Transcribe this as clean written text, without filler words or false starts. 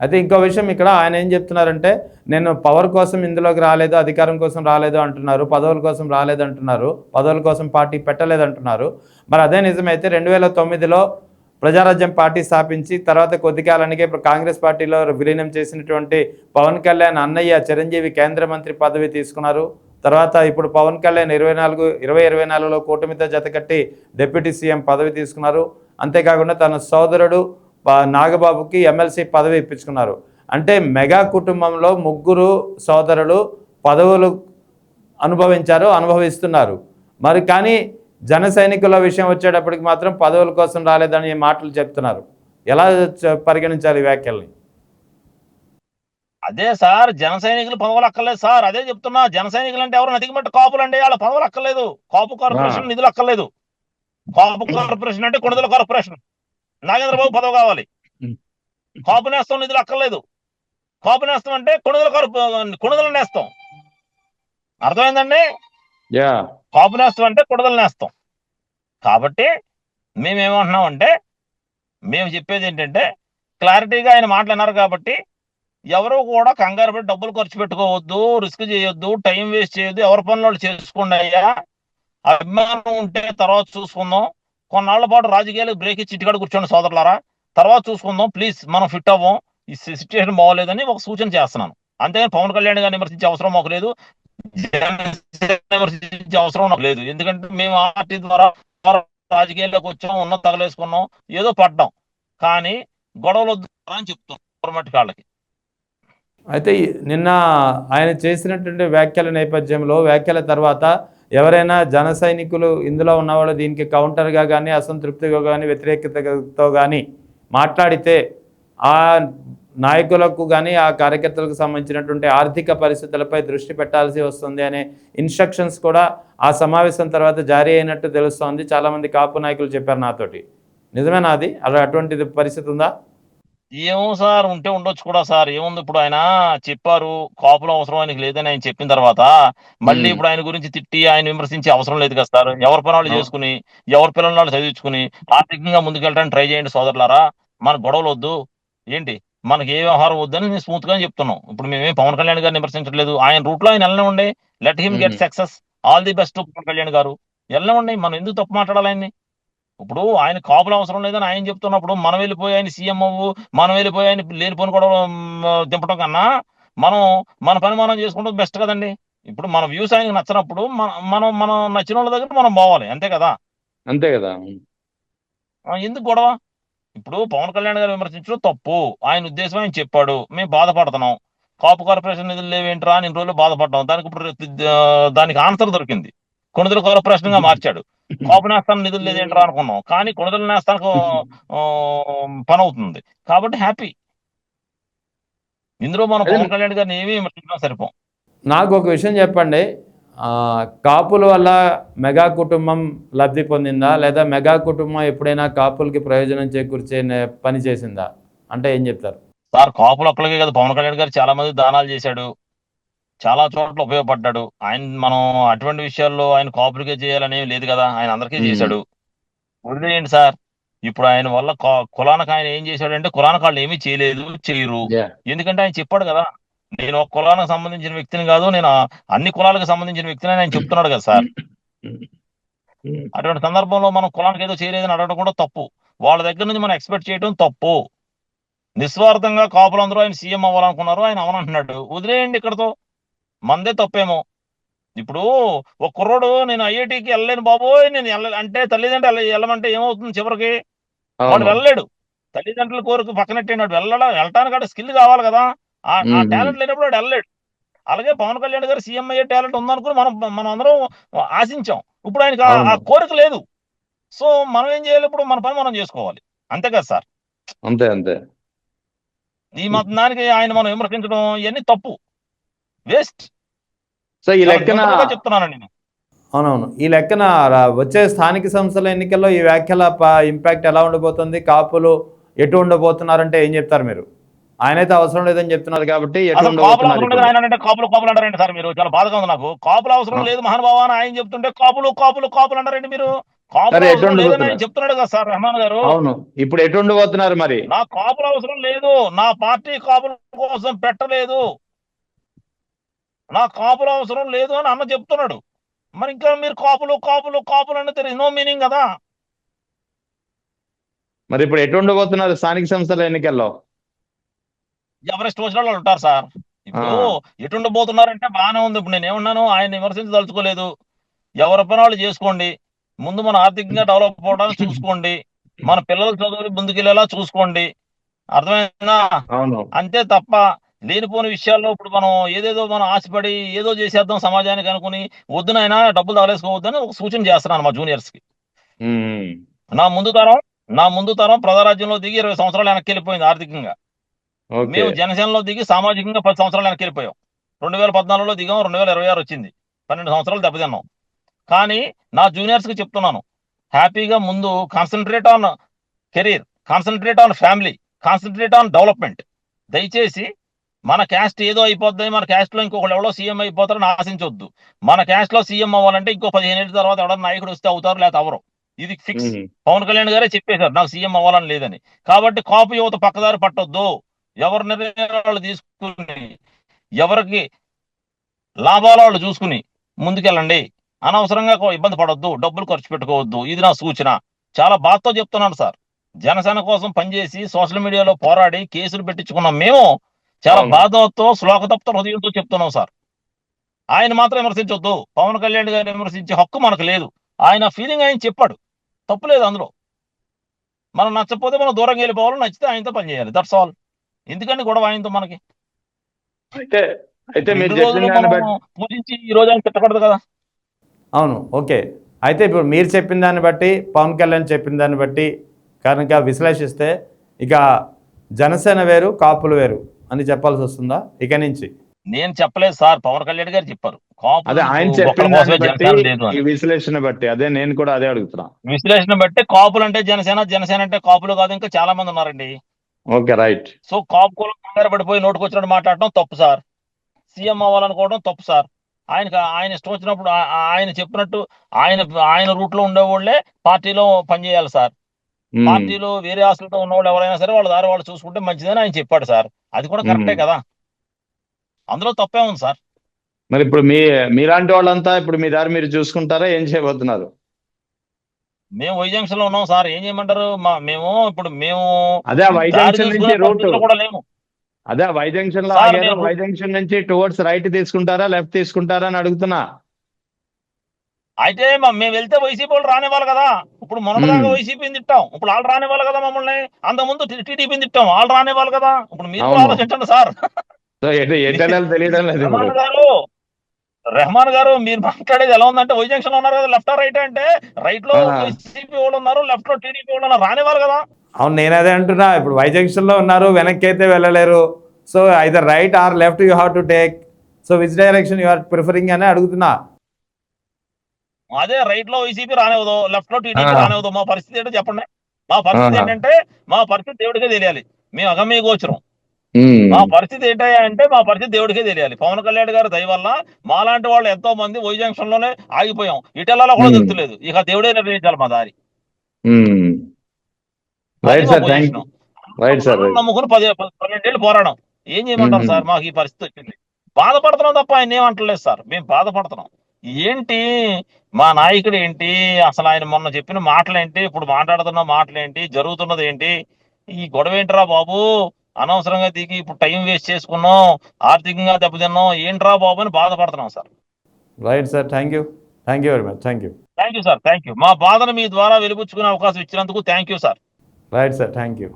అయితే ఇంకో విషయం ఇక్కడ ఆయన ఏం చెప్తున్నారంటే, నేను పవర్ కోసం ఇందులోకి రాలేదు, అధికారం కోసం రాలేదు అంటున్నారు, పదవుల కోసం రాలేదు అంటున్నారు, పదవుల కోసం పార్టీ పెట్టలేదు అంటున్నారు. మరి అదే నిజమైతే 2009లో ప్రజారాజ్యం పార్టీ స్థాపించి తర్వాత కొద్ది కాలానికే ఇప్పుడు కాంగ్రెస్ పార్టీలో విలీనం చేసినటువంటి పవన్ కళ్యాణ్ అన్నయ్య చిరంజీవి కేంద్ర మంత్రి పదవి తీసుకున్నారు. తర్వాత ఇప్పుడు పవన్ కళ్యాణ్ 2024లో కూటమితో జతకట్టి డిప్యూటీ సీఎం పదవి తీసుకున్నారు. అంతేకాకుండా తన సోదరుడు నాగబాబుకి ఎమ్మెల్సీ పదవి ఇప్పించుకున్నారు. అంటే మెగా కుటుంబంలో ముగ్గురు సోదరులు పదవులు అనుభవిస్తున్నారు. మరి కానీ జన సైనికుల విషయం వచ్చేటప్పటికి మాత్రం పదవుల కోసం రాలేదని మాటలు చెప్తున్నారు. ఎలా పరిగణించాలి ఈ వ్యాఖ్యల్ని? అదే సార్, జన సైనికులు పదవులు అక్కర్లేదు సార్. అదే చెప్తున్నా, జన సైనికులు అంటే ఎవరు నతికిమట్టు కాపులు అండి, వాళ్ళ పదవులు అక్కర్లేదు. కాపు కార్పొరేషన్ నిధులు అక్కర్లేదు. కాపు కార్పొరేషన్ అంటే కొణిదల కార్పొరేషన్, నాగేంద్రబాబు పదవి కావాలి. కాపు నేస్తం నిధులు అక్కర్లేదు. కాపు నేస్తం అంటే కొణిదల నేస్తం, అర్థమైందండి? కాపు నేస్తం అంటే కొణిదల నేస్తం. కాబట్టి మేమేమంటున్నామంటే, మేము చెప్పేది ఏంటంటే, క్లారిటీగా ఆయన మాట్లాడినారు కాబట్టి ఎవరు కూడా కంగారు పెట్టి డబ్బులు ఖర్చు పెట్టుకోవద్దు, రిస్క్ చేయొద్దు, టైం వేస్ట్ చేయొద్దు, ఎవరి పనులు వాళ్ళు చేసుకోండి అయ్యా. అభిమానం ఉంటే తర్వాత చూసుకుందాం. కొన్నాళ్ల పాటు రాజకీయాలకు బ్రేక్ ఇచ్చి ఇంటికాడ కూర్చోండి సోదరులారా, తర్వాత చూసుకుందాం ప్లీజ్. మనం ఫిట్ అవ్వం, ఈ సిచ్యువేషన్ బాగోలేదని ఒక సూచన చేస్తున్నాను. అంతేగాని పవన్ కళ్యాణ్ గారిని విమర్శించే అవసరం మాకు లేదు, విమర్శించే అవసరం నాకు లేదు. ఎందుకంటే మేము పార్టీ ద్వారా రాజకీయాల్లోకి వచ్చాం, ఉన్నత తగలేసుకున్నాం, ఏదో పడ్డాం. కానీ గొడవలు వద్దు అని చెప్తాం గవర్నమెంట్ వాళ్ళకి. అయితే నిన్న ఆయన చేసినటువంటి వ్యాఖ్యల నేపథ్యంలో, వ్యాఖ్యల తర్వాత ఎవరైనా జన సైనికులు ఇందులో ఉన్నవాళ్ళు దీనికి కౌంటర్గా కానీ, అసంతృప్తిగా కానీ, వ్యతిరేకతతో కానీ మాట్లాడితే ఆ నాయకులకు కానీ ఆ కార్యకర్తలకు సంబంధించినటువంటి ఆర్థిక పరిస్థితులపై దృష్టి పెట్టాల్సి వస్తుంది అనే ఇన్స్ట్రక్షన్స్ కూడా ఆ సమావేశం తర్వాత జారీ అయినట్టు తెలుస్తోంది. చాలామంది కాపు నాయకులు చెప్పారు నాతోటి. నిజమేనా అది? అటువంటిది పరిస్థితి ఉందా? ఏమో సార్, ఉంటే ఉండొచ్చు కూడా సార్. ఏముంది, ఇప్పుడు ఆయన చెప్పారు కాపులు అవసరం ఆయనకి లేదని ఆయన చెప్పిన తర్వాత మళ్ళీ ఇప్పుడు ఆయన గురించి తిట్టి ఆయన విమర్శించే అవసరం లేదు కదా సార్. ఎవరి పని వాళ్ళు చేసుకుని, ఎవరి పిల్లల వాళ్ళు చదివించుకుని ఆర్థికంగా ముందుకెళ్ళడానికి ట్రై చేయండి సోదరులారా. మన గొడవలు వద్దు, ఏంటి మనకి ఏ వ్యవహారం వద్దని మేము స్మూత్ గా చెప్తున్నాం. ఇప్పుడు మేమేం పవన్ కళ్యాణ్ గారిని విమర్శించట్లేదు. ఆయన రూట్ లో ఆయన వెళ్ళనివ్వండి, let him get success, all the best Pawan Kalyan garu, వెళ్ళనివ్వండి. మనం ఎందుకు తప్పు మాట్లాడాలి ఆయన్ని? ఇప్పుడు ఆయన కాపులు అవసరం లేదని ఆయన చెప్తున్నప్పుడు మనం వెళ్ళిపోయి ఆయన సీఎం అవ్వు, మనం వెళ్ళిపోయి ఆయన లేనిపోని కూడా దింపడం కన్నా మన పని మనం చేసుకుంటే బెస్ట్ కదండి. ఇప్పుడు మన వ్యూస్ ఆయనకి నచ్చినప్పుడు మనం మనం నచ్చిన వాళ్ళ దగ్గర మనం పోవాలి, అంతే కదా? అంతే కదా. ఎందుకు గొడవ? ఇప్పుడు పవన్ కళ్యాణ్ గారు విమర్శించడం తప్పు, ఆయన ఉద్దేశం ఆయన చెప్పాడు, మేము బాధపడుతున్నాం. కాపు కార్పొరేషన్ నిధులు లేవేంట్రా అని ఇన్ని రోజులు బాధపడ్డాం. దానికి ఇప్పుడు దానికి ఆన్సర్ దొరికింది, కొణిదల కార్పొరేషన్ గా మార్చాడు. కాపు నేస్తానికి నిధులు లేదేంట్రా అనుకున్నాం, కానీ కొణిదల నేస్తానికి పని అవుతుంది. కాబట్టి హ్యాపీ. ఇందులో మనం పవన్ కళ్యాణ్ గారిని ఏమీ విమర్శించడం సరిపోం. నాకు ఒక విషయం చెప్పండి, కాపుల వల్ల మెగా కుటుంబం లబ్ధి పొందిందా, లేదా మెగా కుటుంబం ఎప్పుడైనా కాపులకి ప్రయోజనం చేకూర్చే పని చేసిందా అంటే ఏం చెప్తారు సార్? కాపులు ఒక్కడికే కదా, పవన్ కళ్యాణ్ గారు చాలా మంది దానాలు చేశాడు, చాలా చోట్ల ఉపయోగపడ్డాడు. ఆయన మనం అటువంటి విషయాల్లో ఆయన కాపులకే చేయాలనేవి లేదు కదా, ఆయన అందరికీ చేశాడు. వదిలేయండి సార్. ఇప్పుడు ఆయన వల్ల కులానికి ఆయన ఏం చేశాడంటే, కులానికి వాళ్ళు ఏమీ చేయలేదు, చేయరు. ఎందుకంటే ఆయన చెప్పాడు కదా, నేను ఒక కులానికి సంబంధించిన వ్యక్తిని కాదు, నేను అన్ని కులాలకు సంబంధించిన వ్యక్తిని ఆయన చెప్తున్నాడు కదా సార్. అటువంటి సందర్భంలో మనం కులానికి ఏదో చేయలేదని అడగడం కూడా తప్పు. వాళ్ళ దగ్గర నుంచి మనం ఎక్స్పెక్ట్ చేయడం తప్పు. నిస్వార్థంగా కాపులందరూ ఆయన సీఎం అవ్వాలనుకున్నారు, ఆయన అవనంటున్నాడు. వదిలేయండి, ఇక్కడతో మందే తప్పేమో. ఇప్పుడు ఒక కుర్రోడు నేను ఐఐటికి వెళ్ళలేను బాబోయ్, నేను వెళ్ళాలి అంటే తల్లిదండ్రులు వెళ్ళమంటే ఏమవుతుంది? చివరికి వాడు వెళ్ళలేడు. తల్లిదండ్రుల కోరిక పక్కనట్టేనాడు, వెళ్ళటానికి స్కిల్ కావాలి కదా, ఆ టాలెంట్ లేనప్పుడు వాడు వెళ్ళలేడు. అలాగే పవన్ కళ్యాణ్ గారు సీఎం అయ్యే టాలెంట్ ఉందనుకుని మనం అందరం ఆశించాం. ఇప్పుడు ఆయనకి ఆ కోరిక లేదు. సో మనం ఏం చేయాలి? ఇప్పుడు మన పని మనం చేసుకోవాలి, అంతే కదా సార్? అంతే అంతే. ఈ దానికి ఆయన మనం విమర్శించడం ఇవన్నీ తప్పు, వేస్ట్. సో ఈ లెక్కన చెప్తున్నానండి నేను. అవునవును, ఈ లెక్కన వచ్చే స్థానిక సంస్థల ఎన్నికల్లో ఈ వ్యాఖ్యల ఇంపాక్ట్ ఎలా ఉండబోతుంది? కాపులు ఎటు ఉండబోతున్నారంటే ఏం చెప్తారు మీరు? ఆయనైతే అవసరం లేదని చెప్తున్నారు కాబట్టి కాపులు అంటారండి సార్ మీరు? చాలా బాధగా ఉంది నాకు. కాపులు అవసరం లేదు మహానుభావ అని ఆయన చెప్తుంటే కాపులు కాపులు కాపులు అంటారండి మీరు. కాపుల సరే, ఎటు అవసరం లేదని ఆయన ఉండబోతున్నారు? చెప్తున్నాడు కదా సార్ రెహమాన్ గారు. అవును, ఇప్పుడు ఎటు ఉండబోతున్నారు మరి? నా కాపుల అవసరం లేదు, నా పార్టీ కాపుల కోసం పెట్టలేదు, నా కాపుల అవసరం లేదు అని అన్న చెప్తున్నాడు. మరి ఇంకా మీరు కాపులు కాపులు కాపులు అంటే తెర నో మీనింగ్ కదా. మరి ఇప్పుడు ఎటు ఉండబోతున్నారు స్థానిక సంస్థల ఎన్నికల్లో? ఎవరెస్ట్ వచ్చిన వాళ్ళు ఉంటారు సార్. ఇప్పుడు ఎటుండబోతున్నారంటే బాగానే ఉంది. ఇప్పుడు నేను ఏమన్నాను, ఆయన విమర్శించదలుచుకోలేదు. ఎవరి పని వాళ్ళు చేసుకోండి, ముందు మన ఆర్థికంగా డెవలప్ అవ్వడానికి చూసుకోండి, మన పిల్లల చదువులు ముందుకెళ్ళేలా చూసుకోండి, అర్థమైందా? అవును. అంతే తప్ప లేనిపోని విషయాల్లో ఇప్పుడు మనం ఏదేదో మనం ఆశపడి ఏదో చేసేద్దాం సమాజానికి అనుకుని వద్దునైనా డబ్బులు తగలేసుకోవద్దని ఒక సూచన చేస్తున్నాను మా జూనియర్స్ కి. ఉమ్. నా ముందు తరం ప్రజారాజ్యంలో దిగి 20 సంవత్సరాలు వెనక్కి వెళ్ళిపోయింది ఆర్థికంగా. ఓకే. మేము జనసేనలో దిగి సామాజికంగా 10 సంవత్సరాలు వెనక్కి వెళ్ళిపోయాం. 2014లో దిగాం, 2026 వచ్చింది, 12 సంవత్సరాలు దెబ్బతిన్నాం. కానీ నా జూనియర్స్ కి చెప్తున్నాను, హ్యాపీగా ముందు concentrate on career, concentrate on family, concentrate on development. దయచేసి మన క్యాస్ట్ ఏదో అయిపోద్ది, మన క్యాస్ట్ లో ఇంకొకళ్ళు ఎవరో సీఎం అయిపోతారని ఆశించవద్దు. మన క్యాస్ట్ లో సీఎం అవ్వాలంటే ఇంకో 15 ఏళ్ళ తర్వాత ఎవరైనా నాయకుడు వస్తే అవుతారు, లేకపోతే అవరు. ఇది ఫిక్స్. పవన్ కళ్యాణ్ గారే చెప్పేశారు నాకు సీఎం అవ్వాలని లేదని. కాబట్టి కాపు యువత పక్కదారి పట్టొద్దు. ఎవరి నిర్ణయాలు తీసుకుని ఎవరికి లాభాలు వాళ్ళు చూసుకుని ముందుకెళ్ళండి. అనవసరంగా ఇబ్బంది పడొద్దు, డబ్బులు ఖర్చు పెట్టుకోవద్దు. ఇది నా సూచన. చాలా బాధతో చెప్తున్నాను సార్. జనసేన కోసం పనిచేసి సోషల్ మీడియాలో పోరాడి కేసులు పెట్టించుకున్నాం మేము. చాలా అవును. బాధతో శ్లోకతప్త హృదయంతో చెప్తున్నాం సార్. ఆయన మాత్రం విమర్శించొద్దు. పవన్ కళ్యాణ్ గారిని విమర్శించే హక్కు మనకు లేదు. ఆయన ఫీలింగ్ ఆయన చెప్పాడు, తప్పులేదు అందులో. మనం నచ్చకపోతే మనం దూరంగా వెళ్ళిపోవాలి, నచ్చితే ఆయనతో పనిచేయాలి. That's all. ఎందుకంటే గొడవ ఆయనతో మనకి? అయితే అయితే మీరు ఇన్ని రోజులు చెప్పిన దాన్ని మనం బట్టి పూజించి ఈ రోజు ఆయన తిట్టకూడదు కదా. అవును, ఓకే. అయితే ఇప్పుడు మీరు చెప్పిన దాన్ని బట్టి, పవన్ కళ్యాణ్ చెప్పిన దాన్ని బట్టి కనుక విశ్లేషిస్తే ఇక జనసేన వేరు, కాపులు వేరు అని చెప్పాల్సి వస్తుందా ఇక నుంచి? నేను చెప్పలేదు సార్, పవన్ కళ్యాణ్ గారు చెప్పారు. అదే ఆయన కాపులు చెప్పిన ఒక్కరి కోసమే దాన్ని బట్టి, జనసేన లేదు ఈ అని. విశ్లేషణ బట్టి అదే నేను కూడా అదే అడుగుతున్నా. విశ్లేషణ బట్టి కాపులు అంటే జనసేన, జనసేన అంటే కాపులు కాదు, ఇంకా చాలా మంది ఉన్నారండి. Okay, right. సో కాపు కులం కంగారు పడిపోయి నోటుకు వచ్చినట్టు మాట్లాడటం తప్పు సార్. సీఎం అవ్వాలనుకోవడం తప్పు సార్. ఆయన ఇష్టం వచ్చినప్పుడు ఆయన చెప్పినట్టు ఆయన రూట్ లో ఉండేవాళ్లే పార్టీలో పనిచేయాలి సార్. పార్టీలో వేరే ఆశలతో ఉన్నవాళ్ళు ఎవరైనా సరే వాళ్ళ దారి వాళ్ళు చూసుకుంటే మంచిదని ఆయన చెప్పాడు సార్. అది కూడా కరెక్టే కదా, అందులో తప్పే ఉంది సార్. మరి ఇప్పుడు మీలాంటి వాళ్ళంతా ఇప్పుడు మీ దారి మీరు చూసుకుంటారా, ఏం చేయబోతున్నారు? మేము వై జంక్షన్ లో ఉన్నాం సార్, ఏం చేయమంటారు? మేము అదే వై దారి జంక్షన్ నుంచి చూసుకునే రూట్, పరిస్థితిలో కూడా లేము అదే వై జంక్షన్ లో సార్. ఆగారు, నేను వై జంక్షన్ నుంచి టువర్డ్స్ రైట్ తీసుకుంటారా, లెఫ్ట్ తీసుకుంటారా అని అడుగుతున్నా. అయితే మేము వెళ్తే వైసీపీ వాళ్ళు రానివ్వాలి కదా. ఇప్పుడు మొన్నదాకా వైసీపీని తిట్టాం, ఇప్పుడు వాళ్ళు రానివ్వాలి కదా మమ్మల్ని. అంతకుముందు టీడీపీని తిట్టాం, వాళ్ళు రానివ్వాలి కదా. ఇప్పుడు మీరు కూడా అవును. ఆలోచించండి సార్. సో ఎటెళ్ళాలి తెలియడం లేదు ఇప్పుడు. రెహమాన్ గారు మీరు మాట్లాడేది ఎలా ఉందంటే, వై జంక్షన్ లో ఉన్నారు కదా, లెఫ్ట్ రైట్ అంటే రైట్ లో వైసీపీ వాళ్ళు ఉన్నారు, లెఫ్ట్ లో టీడీపీ వాళ్ళు ఉన్నారు, రానివ్వాలి కదా. అవును, నేను అదే అంటున్నా. ఇప్పుడు వై జంక్షన్ లో ఉన్నారు, వెనక్కి అయితే వెళ్ళలేరు. So either right or left you have to take. So which direction you are preferring అని అడుగుతున్నా. అదే రైట్ లో వైసీపీ రానివ్వదు, లెఫ్ట్ లో టీడీపీ రానివ్వదు. మా పరిస్థితి ఏంటో చెప్పండి. మా పరిస్థితి ఏంటంటే, మా పరిస్థితి దేవుడికే తెలియాలి. మేము అగమ్య గోచరం. మా పరిస్థితి ఏంటంటే, మా పరిస్థితి దేవుడికే తెలియాలి. పవన్ కళ్యాణ్ గారి దయ వల్ల మాలాంటి వాళ్ళు ఎంతో మంది వై జంక్షన్ లోనే ఆగిపోయాం. ఇటెల్లాలో కూడా తెలుస్తలేదు. ఇక దేవుడే నిర్ణయించాలి మా దారి. నమ్ముకుని 12 ఏళ్ళు పోరాడం. ఏం చేయమంటారు సార్? మాకు ఈ పరిస్థితి వచ్చింది. బాధపడుతున్నాం తప్ప ఆయన ఏమంటలేదు సార్. మేము బాధపడుతున్నాం. ఏంటి మా నాయకుడు ఏంటి, అసలు ఆయన మొన్న చెప్పిన మాటలేంటి, ఇప్పుడు మాట్లాడుతున్న మాటలేంటి, జరుగుతున్నది ఏంటి, ఈ గొడవ ఏంట్రా బాబు? అనవసరంగా దిగి ఇప్పుడు టైం వేస్ట్ చేసుకున్నాం, ఆర్థికంగా దెబ్బతిన్నాం, ఏంట్రా బాబు అని బాధపడుతున్నాం sir. Right sir, thank you very much. Thank you sir, thank you. మా బాధను మీ ద్వారా వెలిపుచ్చుకునే అవకాశం ఇచ్చినందుకు thank you sir. Right sir, thank you.